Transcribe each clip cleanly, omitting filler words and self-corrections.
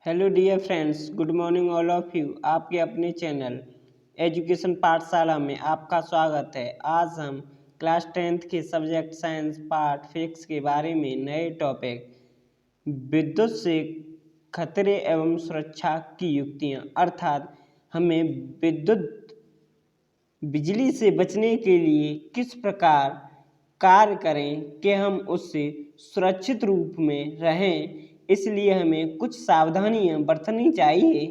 Hello dear friends, good morning all of you. आपके अपने channel education पाठशाला में आपका स्वागत है। आज हम क्लास 10th के सब्जेक्ट साइंस पार्ट फिजिक्स के बारे में नए टॉपिक विद्युत से खतरे एवं सुरक्षा की युक्तियां अर्थात हमें बिजली से बचने के लिए किस प्रकार कार्य करें कि हम उससे सुरक्षित रूप में रहें, इसलिए हमें कुछ सावधानियां बरतनी चाहिए।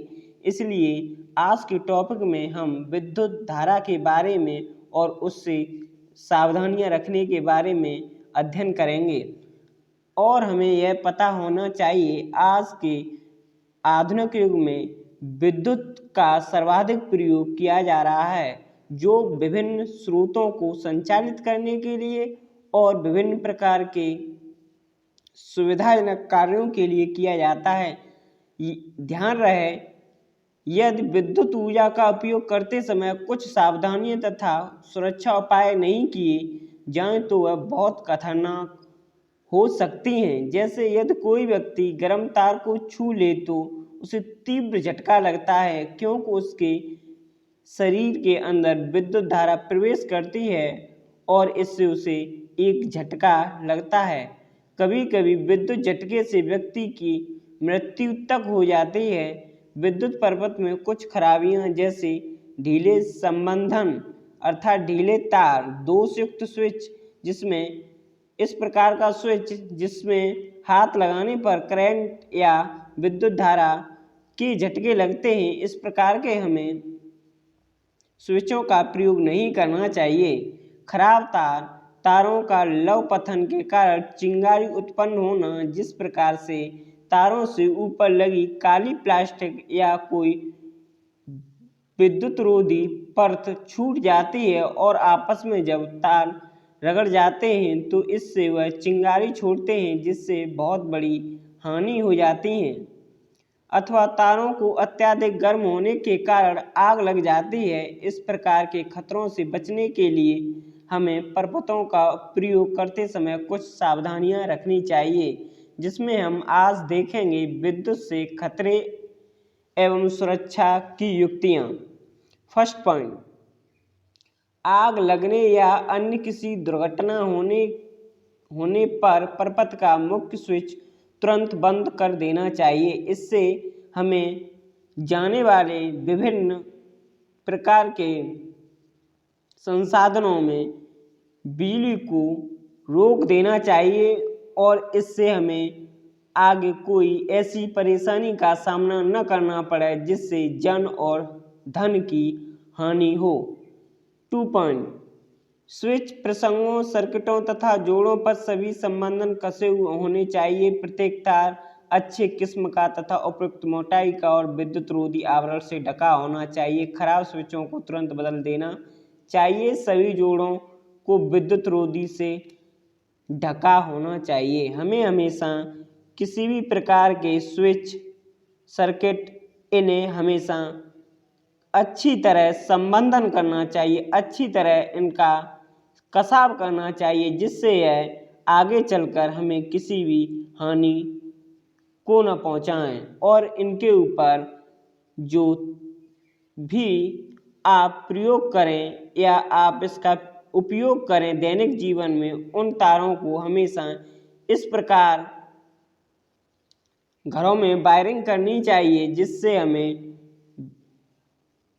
इसलिए आज के टॉपिक में हम विद्युत धारा के बारे में और उससे सावधानियां रखने के बारे में अध्ययन करेंगे। और हमें यह पता होना चाहिए आज के आधुनिक युग में विद्युत का सर्वाधिक प्रयोग किया जा रहा है, जो विभिन्न स्रोतों को संचालित करने के लिए और विभिन्न प्रकार के सुविधाजनक कार्यों के लिए किया जाता है। ध्यान रहे, यदि विद्युत ऊर्जा का उपयोग करते समय कुछ सावधानियां तथा सुरक्षा उपाय नहीं किए जाएं तो वह बहुत खतरनाक हो सकती हैं। जैसे यदि कोई व्यक्ति गर्म तार को छू ले तो उसे तीव्र झटका लगता है, क्योंकि उसके शरीर के अंदर विद्युत धारा प्रवेश करती है और इससे उसे एक झटका लगता है। कभी कभी विद्युत झटके से व्यक्ति की मृत्यु तक हो जाती है। विद्युत पर्वत में कुछ खराबियां जैसे ढीले संबंधन अर्थात ढीले तार, दोषयुक्त स्विच जिसमें इस प्रकार का स्विच जिसमें हाथ लगाने पर करंट या विद्युत धारा के झटके लगते हैं, इस प्रकार के हमें स्विचों का प्रयोग नहीं करना चाहिए। खराब तारों का लव पतन के कारण चिंगारी उत्पन्न होना, जिस प्रकार से तारों से ऊपर लगी काली प्लास्टिक या कोई विद्युत रोधी परत छूट जाती है और आपस में जब तार रगड़ जाते हैं तो इससे वह चिंगारी छोड़ते हैं, जिससे बहुत बड़ी हानि हो जाती है। अथवा तारों को अत्यधिक गर्म होने के कारण आग लग जाती है। इस प्रकार के खतरों से बचने के लिए हमें पर्वतों का प्रयोग करते समय कुछ सावधानियां रखनी चाहिए, जिसमें हम आज देखेंगे विद्युत से खतरे एवं सुरक्षा की युक्तियां। फर्स्ट पॉइंट, आग लगने या अन्य किसी दुर्घटना होने पर पर्वत का मुख्य स्विच तुरंत बंद कर देना चाहिए। इससे हमें जाने वाले विभिन्न प्रकार के संसाधनों में बिजली को रोक देना चाहिए और इससे हमें आगे कोई ऐसी परेशानी का सामना न करना पड़े जिससे जन और धन की हानि हो। 2 पॉइंट, स्विच प्रसंगों, सर्किटों तथा जोड़ों पर सभी संबंधन कसे होने चाहिए। प्रत्येक तार अच्छे किस्म का तथा उपयुक्त मोटाई का और विद्युत रोधी आवरण से ढका होना चाहिए। खराब स्विचों को तुरंत बदल देना चाहिए। सभी जोड़ों को विद्युत रोधी से ढका होना चाहिए। हमें हमेशा किसी भी प्रकार के स्विच, सर्किट, इन्हें हमेशा अच्छी तरह संबंधन करना चाहिए, अच्छी तरह इनका कसाव करना चाहिए, जिससे यह आगे चलकर हमें किसी भी हानि को न पहुंचाएं। और इनके ऊपर जो भी आप प्रयोग करें या आप इसका उपयोग करें दैनिक जीवन में, उन तारों को हमेशा इस प्रकार घरों में वायरिंग करनी चाहिए जिससे हमें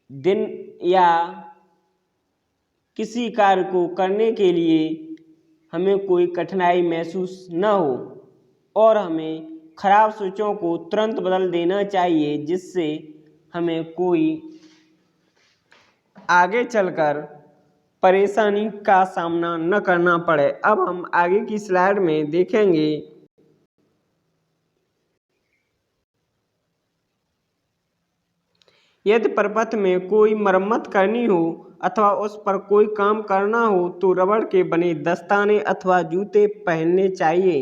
दिन या किसी कार्य को करने के लिए हमें कोई कठिनाई महसूस न हो। और हमें खराब स्विचों को तुरंत बदल देना चाहिए, जिससे हमें कोई आगे चलकर परेशानी का सामना न करना पड़े। अब हम आगे की स्लाइड में देखेंगे यदि पर्वत में कोई मरम्मत करनी हो अथवा उस पर कोई काम करना हो तो रबड़ के बने दस्ताने अथवा जूते पहनने चाहिए।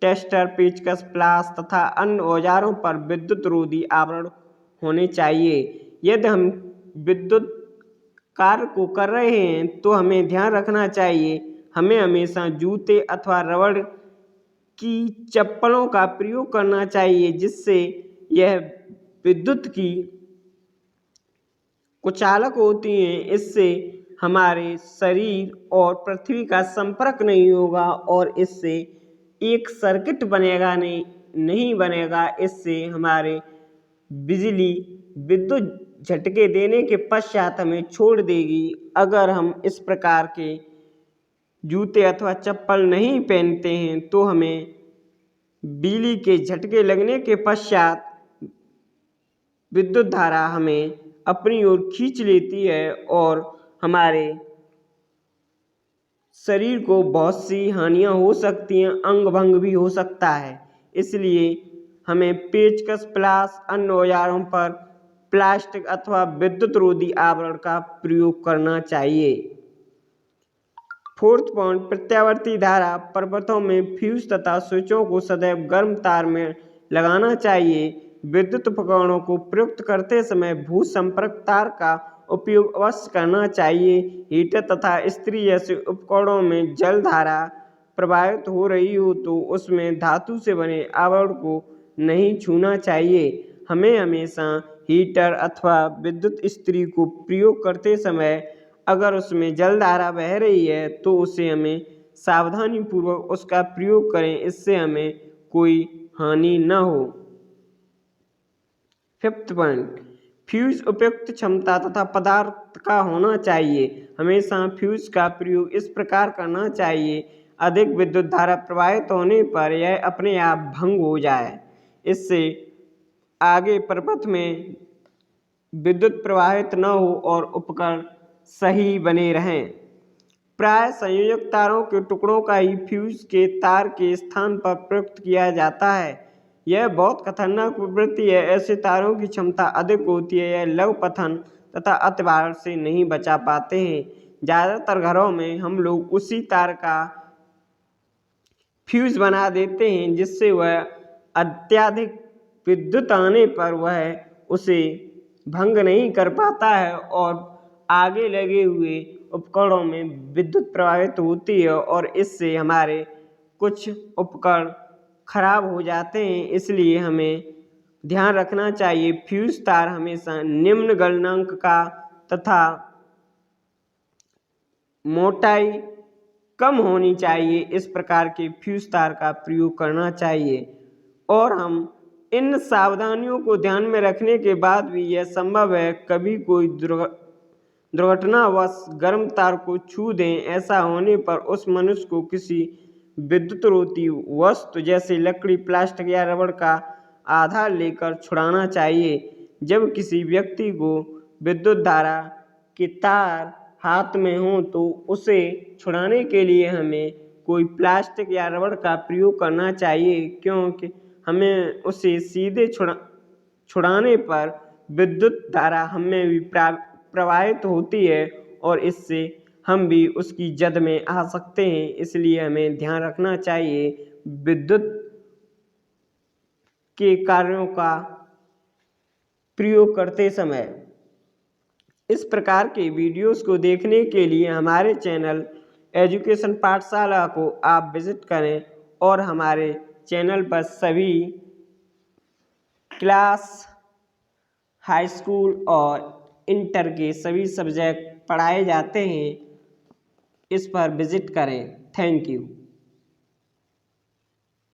टेस्टर, पेचकस, प्लास तथा अन्य औजारों पर विद्युत रोधी आवरण होने चाहिए। यदि हम विद्युत कार्य को कर रहे हैं तो हमें ध्यान रखना चाहिए, हमें हमेशा जूते अथवा रबड़ की चप्पलों का प्रयोग करना चाहिए, जिससे यह विद्युत की कुचालक होती हैं। इससे हमारे शरीर और पृथ्वी का संपर्क नहीं होगा और इससे एक सर्किट बनेगा नहीं बनेगा। इससे हमारे बिजली विद्युत झटके देने के पश्चात हमें छोड़ देगी। अगर हम इस प्रकार के जूते अथवा चप्पल नहीं पहनते हैं तो हमें बिजली के झटके लगने के पश्चात विद्युत धारा हमें अपनी ओर खींच लेती है और हमारे शरीर को बहुत सी हानियां हो सकती हैं, अंग भंग भी हो सकता है। इसलिए हमें पेचकस, प्लास, अन्य औजारों पर प्लास्टिक अथवा विद्युत रोधी आवरण का प्रयोग करना चाहिए। 4th पॉइंट, प्रत्यावर्ती धारा पर्वतों में फ्यूज तथा स्विचों को सदैव गर्म तार में लगाना चाहिए। विद्युत उपकरणों को प्रयुक्त करते समय भू संपर्क तार का उपयोग अवश्य करना चाहिए। हीटर तथा इस्त्री जैसे उपकरणों में जल धारा प्रवाहित हो रही हो तो उसमें धातु से बने आवरण को नहीं छूना चाहिए। हमें हमेशा हीटर अथवा विद्युत इस्त्री को प्रयोग करते समय अगर उसमें जल धारा बह रही है तो उसे हमें सावधानी पूर्वक उसका प्रयोग करें, इससे हमें कोई हानि न हो। 5th पॉइंट, फ्यूज उपयुक्त क्षमता तथा पदार्थ का होना चाहिए। हमेशा फ्यूज का प्रयोग इस प्रकार करना चाहिए अधिक विद्युत धारा प्रवाहित होने पर यह अपने आप भंग हो जाए। इससे आगे पर्वत में विद्युत प्रवाहित न हो और उपकरण सही बने रहें। प्राय संयोजक तारों के टुकड़ों का ही फ्यूज के तार के स्थान पर प्रयुक्त किया जाता है। यह बहुत खतरनाक प्रवृत्ति है। ऐसे तारों की क्षमता अधिक होती है, यह लघु पतन तथा अतिभार से नहीं बचा पाते हैं। ज़्यादातर घरों में हम लोग उसी तार का फ्यूज बना देते हैं जिससे वह अत्यधिक विद्युत आने पर वह उसे भंग नहीं कर पाता है और आगे लगे हुए उपकरणों में विद्युत प्रवाहित होती है और इससे हमारे कुछ उपकरण खराब हो जाते हैं। इसलिए हमें ध्यान रखना चाहिए फ्यूज तार हमेशा निम्न गलनांक का तथा मोटाई कम होनी चाहिए। इस प्रकार के फ्यूज तार का प्रयोग करना चाहिए और हम इन सावधानियों को ध्यान में रखने के बाद भी यह संभव है कभी कोई दुर्घटनावश गर्म तार को छू दें। ऐसा होने पर उस मनुष्य को किसी विद्युत रोधी वस्तु जैसे लकड़ी, प्लास्टिक या रबड़ का आधार लेकर छुड़ाना चाहिए। जब किसी व्यक्ति को विद्युत धारा के तार हाथ में हो तो उसे छुड़ाने के लिए हमें कोई प्लास्टिक या रबड़ का प्रयोग करना चाहिए, क्योंकि हमें उसे सीधे छुड़ाने पर विद्युत धारा हमें भी प्रवाहित होती है और इससे हम भी उसकी जद में आ सकते हैं। इसलिए हमें ध्यान रखना चाहिए विद्युत के कार्यों का प्रयोग करते समय। इस प्रकार के वीडियोस को देखने के लिए हमारे चैनल एजुकेशन पाठशाला को आप विजिट करें और हमारे चैनल पर सभी क्लास, हाई स्कूल और इंटर के सभी सब्जेक्ट पढ़ाए जाते हैं। इस पर विजिट करें। Thank you.